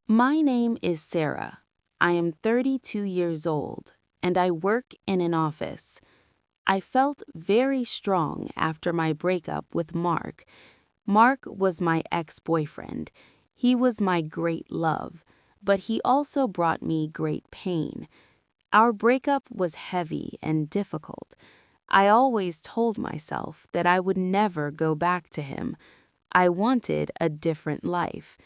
My name is Sarah. I am 32 years old, and I work in an office. I felt very strong after my breakup with Mark. Mark was my ex-boyfriend. He was my great love, but he also brought me great pain. Our breakup was heavy and difficult. I always told myself that I would never go back to him. I wanted a different life.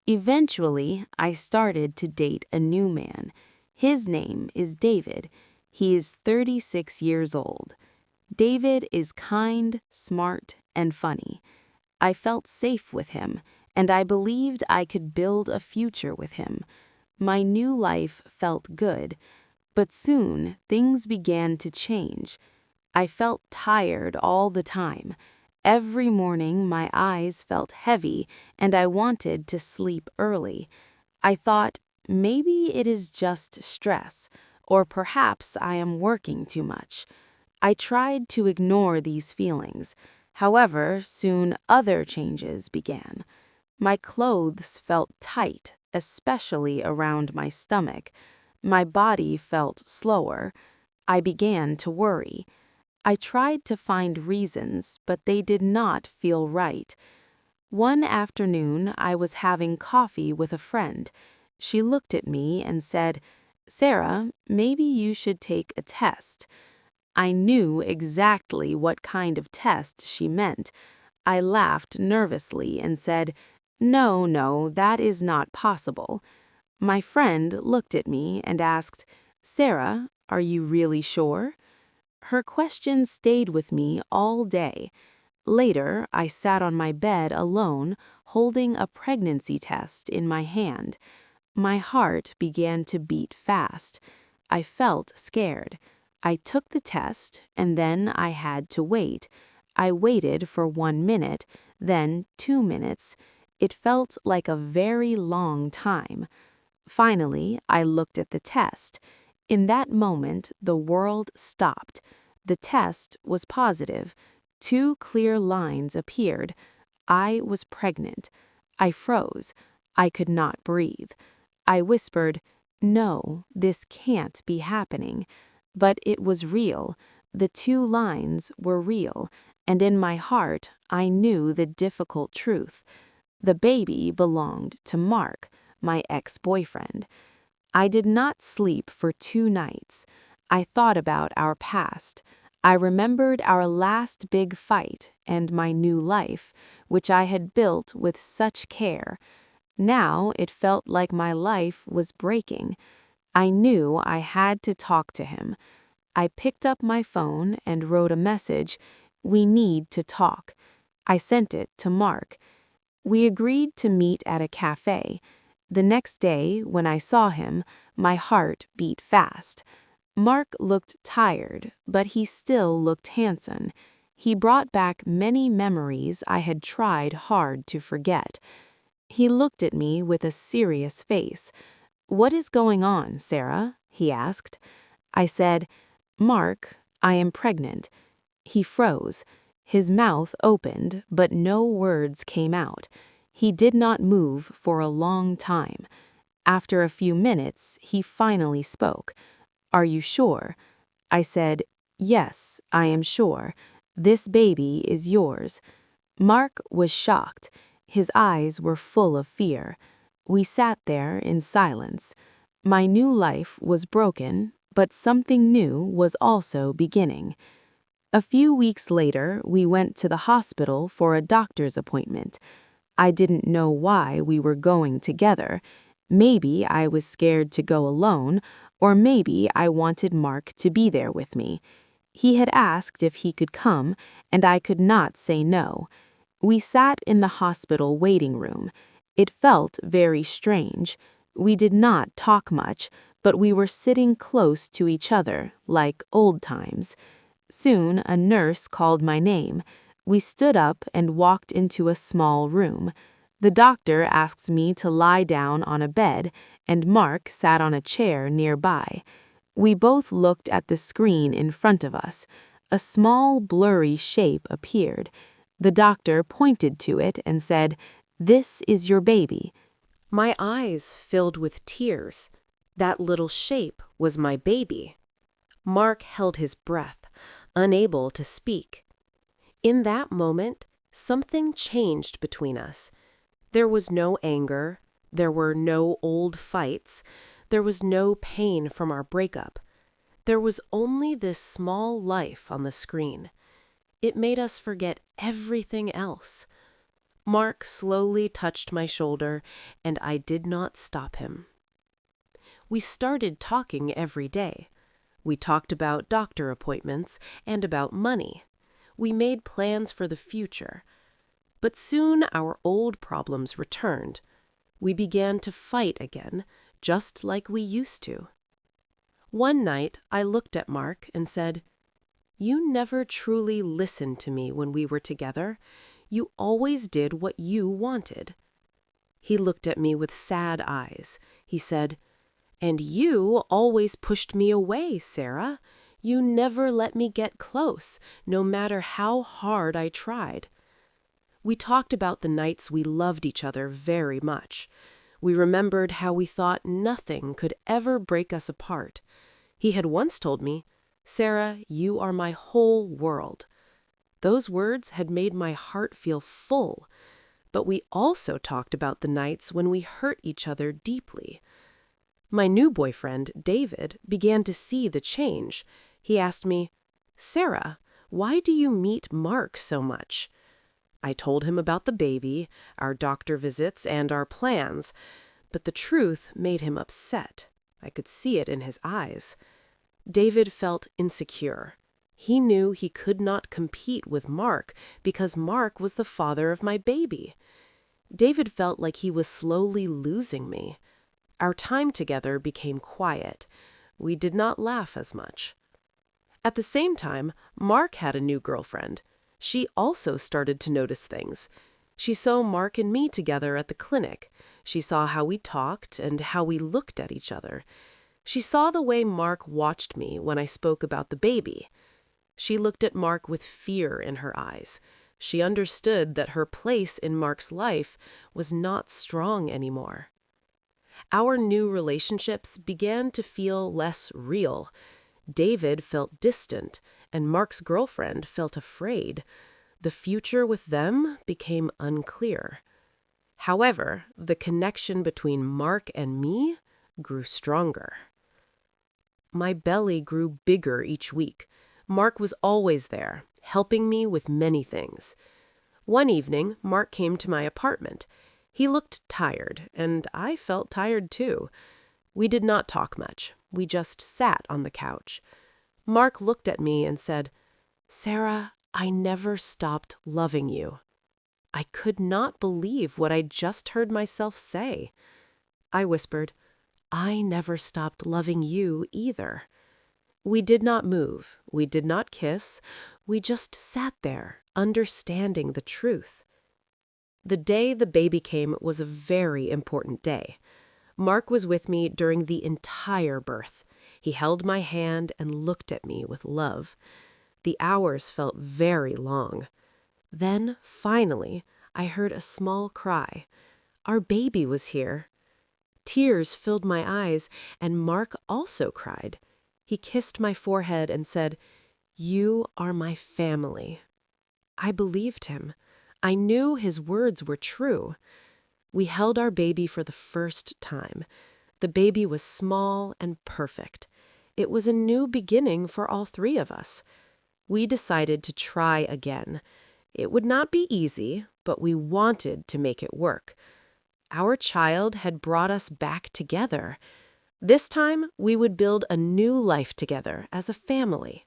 Eventually, I started to date a new man. His name is David. He is 36 years old. David is kind, smart, and funny. I felt safe with him, and I believed I could build a future with him. My new life felt good, but soon things began to change. I felt tired all the time. Every morning my eyes felt heavy and I wanted to sleep early. I thought, maybe it is just stress, or perhaps I am working too much. I tried to ignore these feelings. However, soon other changes began. My clothes felt tight, especially around my stomach. My body felt slower. I began to worry. I tried to find reasons, but they did not feel right. One afternoon, I was having coffee with a friend. She looked at me and said, "Sarah, maybe you should take a test." I knew exactly what kind of test she meant. I laughed nervously and said, "No, that is not possible." My friend looked at me and asked, "Sarah, are you really sure?" Her question stayed with me all day. Later, I sat on my bed alone, holding a pregnancy test in my hand. My heart began to beat fast. I felt scared. I took the test, and then I had to wait. I waited for 1 minute, then 2 minutes. It felt like a very long time. Finally, I looked at the test. In that moment, the world stopped. The test was positive. 2 clear lines appeared. I was pregnant. I froze. I could not breathe. I whispered, "No, this can't be happening." But it was real. The 2 lines were real, and in my heart, I knew the difficult truth. The baby belonged to Mark, my ex-boyfriend. I did not sleep for 2 nights. I thought about our past. I remembered our last big fight and my new life, which I had built with such care. Now it felt like my life was breaking. I knew I had to talk to him. I picked up my phone and wrote a message, "We need to talk." I sent it to Mark. We agreed to meet at a cafe. The next day, when I saw him, my heart beat fast. Mark looked tired, but he still looked handsome. He brought back many memories I had tried hard to forget. He looked at me with a serious face. "What is going on, Sarah?" he asked. I said, "Mark, I am pregnant." He froze. His mouth opened, but no words came out. He did not move for a long time. After a few minutes, he finally spoke. "Are you sure?" I said, "Yes, I am sure. This baby is yours." Mark was shocked. His eyes were full of fear. We sat there in silence. My new life was broken, but something new was also beginning. A few weeks later, we went to the hospital for a doctor's appointment. I didn't know why we were going together. Maybe I was scared to go alone, or maybe I wanted Mark to be there with me. He had asked if he could come, and I could not say no. We sat in the hospital waiting room. It felt very strange. We did not talk much, but we were sitting close to each other, like old times. Soon a nurse called my name. We stood up and walked into a small room. The doctor asked me to lie down on a bed, and Mark sat on a chair nearby. We both looked at the screen in front of us. A small, blurry shape appeared. The doctor pointed to it and said, "This is your baby." My eyes filled with tears. That little shape was my baby. Mark held his breath, unable to speak. In that moment, something changed between us. There was no anger. There were no old fights. There was no pain from our breakup. There was only this small life on the screen. It made us forget everything else. Mark slowly touched my shoulder, and I did not stop him. We started talking every day. We talked about doctor appointments and about money. We made plans for the future. But soon our old problems returned. We began to fight again, just like we used to. One night, I looked at Mark and said, "You never truly listened to me when we were together. You always did what you wanted." He looked at me with sad eyes. He said, "And you always pushed me away, Sarah. You never let me get close, no matter how hard I tried." We talked about the nights we loved each other very much. We remembered how we thought nothing could ever break us apart. He had once told me, "Sarah, you are my whole world." Those words had made my heart feel full. But we also talked about the nights when we hurt each other deeply. My new boyfriend, David, began to see the change. He asked me, "Sarah, why do you meet Mark so much?" I told him about the baby, our doctor visits, and our plans. But the truth made him upset. I could see it in his eyes. David felt insecure. He knew he could not compete with Mark because Mark was the father of my baby. David felt like he was slowly losing me. Our time together became quiet. We did not laugh as much. At the same time, Mark had a new girlfriend. She also started to notice things. She saw Mark and me together at the clinic. She saw how we talked and how we looked at each other. She saw the way Mark watched me when I spoke about the baby. She looked at Mark with fear in her eyes. She understood that her place in Mark's life was not strong anymore. Our new relationships began to feel less real. David felt distant, and Mark's girlfriend felt afraid. The future with them became unclear. However, the connection between Mark and me grew stronger. My belly grew bigger each week. Mark was always there, helping me with many things. One evening, Mark came to my apartment. He looked tired, and I felt tired too. We did not talk much. We just sat on the couch. Mark looked at me and said, "Sarah, I never stopped loving you." I could not believe what I just heard myself say. I whispered, "I never stopped loving you either." We did not move. We did not kiss. We just sat there, understanding the truth. The day the baby came was a very important day. Mark was with me during the entire birth. He held my hand and looked at me with love. The hours felt very long. Then, finally, I heard a small cry. Our baby was here. Tears filled my eyes, and Mark also cried. He kissed my forehead and said, "You are my family." I believed him. I knew his words were true. We held our baby for the first time. The baby was small and perfect. It was a new beginning for all three of us. We decided to try again. It would not be easy, but we wanted to make it work. Our child had brought us back together. This time, we would build a new life together as a family.